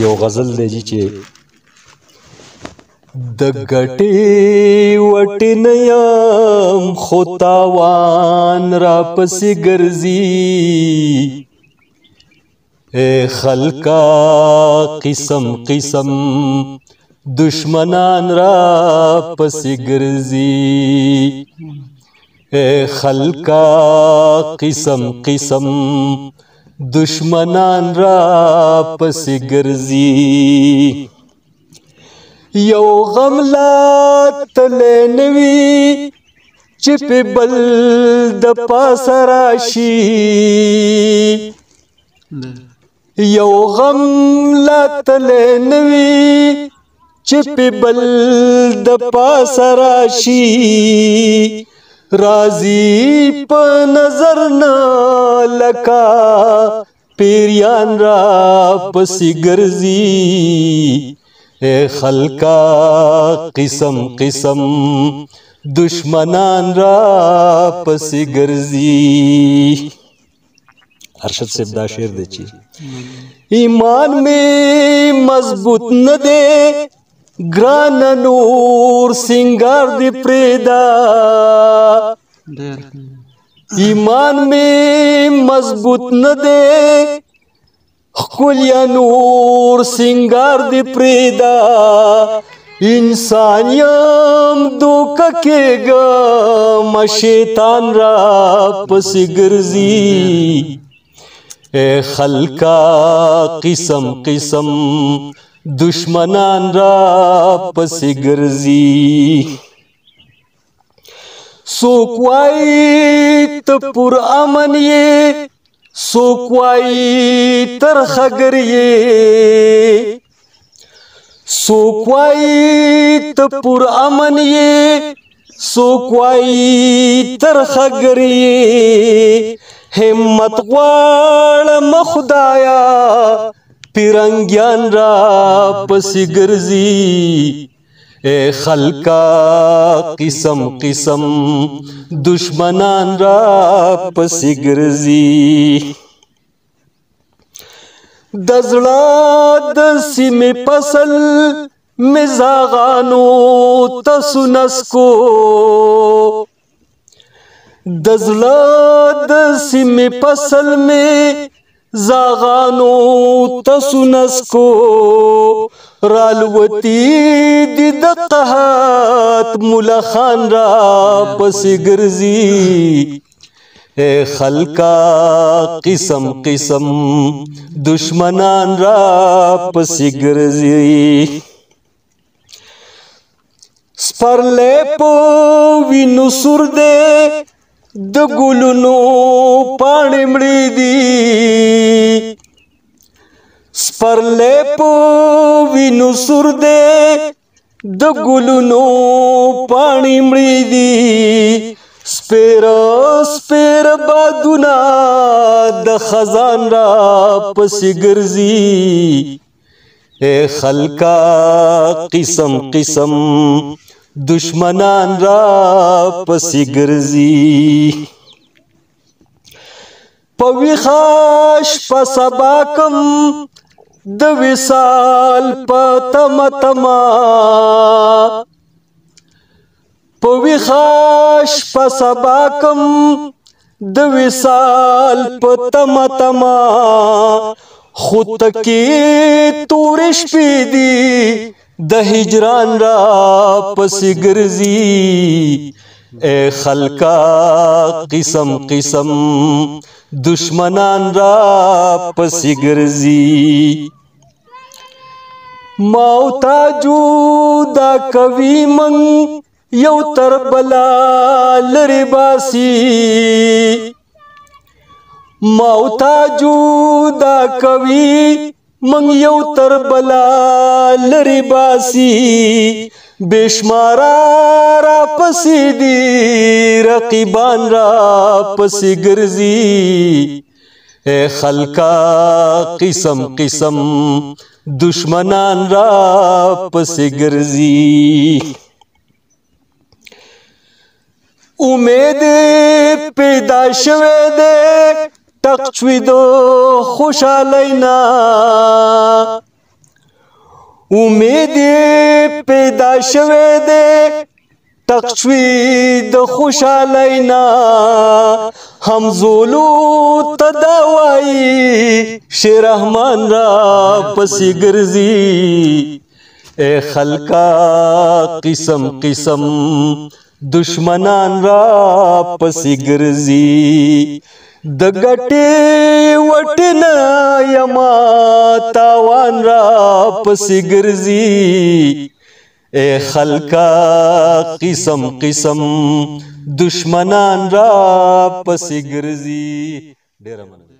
یو غزل دی چې د ګټې وټې نه یم خو تاوان راپسې ګرځي اے خلکا قسم قسم دشمنان راپسې ګرځي اے خلکا قسم قسم دشمنان راپسې ګرځي یو غم لا تللی نه وي چې پې بل د پاسه راشي یو غم لا تللی نه وي چې پې بل د پاسه راشي راځي په نظر نه لکه پیریان راپسې ګرځي اے خلکا قسم قسم دشمنان راپسې ګرځي ارشد صاحب دا شعر دی چې ایمان مې مضبوط نه دی ګران نور سنگار دی پریدا ایمان مې مضبوط نه دی خکلیا نور سنگار دی پریدا انسان یم دوکه کېږم شیطان راپسې ګرځي اے خلکا قسم قسم دشمنان راپسې ګرځي څوک وایي ته پر امن یې څوک وایي ترخه ګر یې څوک وایي ته پر امن یې څوک وایي ترخه ګر یې همت غواړم خدایا پیرنګیان راپسې ګرځي اے خلکا قسم قسم دشمنان راپسې ګرځي د زړه د سیمې فصل مې زاغانو تاسو نسکو د زړه د سیمې فصل مې زاغانو تاسو نسکو رالوتی دی د قحط مولا خان راپسې ګرځي اے خلکا قسم قسم دشمنان راپسې ګرځي سپرلی په وینو سور دی د ګلونو پاڼې مړې دي سپرلی په وینو سور دی د ګلونو پاڼې مړې دي سپیره سپیره بادونه د خزان راپسې ګرځي اے خلکا قسم قسم دشمنان راپسې ګرځي په ویښه شپه سبا کم د وصال په تمه تمه په ویښه شپه سبا کم د وصال په تمه تمه خو تکې تورې شپې دي د هجران راپسې ګرځي اے خلکا قسم قسم دشمنان راپسې ګرځي ما او تا جدا کوي من یو تر بلا لرې باسي ما او تا جدا کوي من یو تر بلا لرې باسي بشمارا راپسې دي رقیبان راپسې ګرځي اے خلکا قسم قسم دشمنان راپسې ګرځي امید پیدا شوه دې ټک شوی دو خوشالینا امید پیدا شوه دے تقشوی د خوشالینا همزولو تداوائی شیر رحمان را پسی گرزی اے خلقا قسم قسم دشمنان را پسی گرزی د ګټې وټنه یما تاوان را پسی گرزی اے خلقا قسم قسم دشمنان را پسی گرزی. ډیره مننه.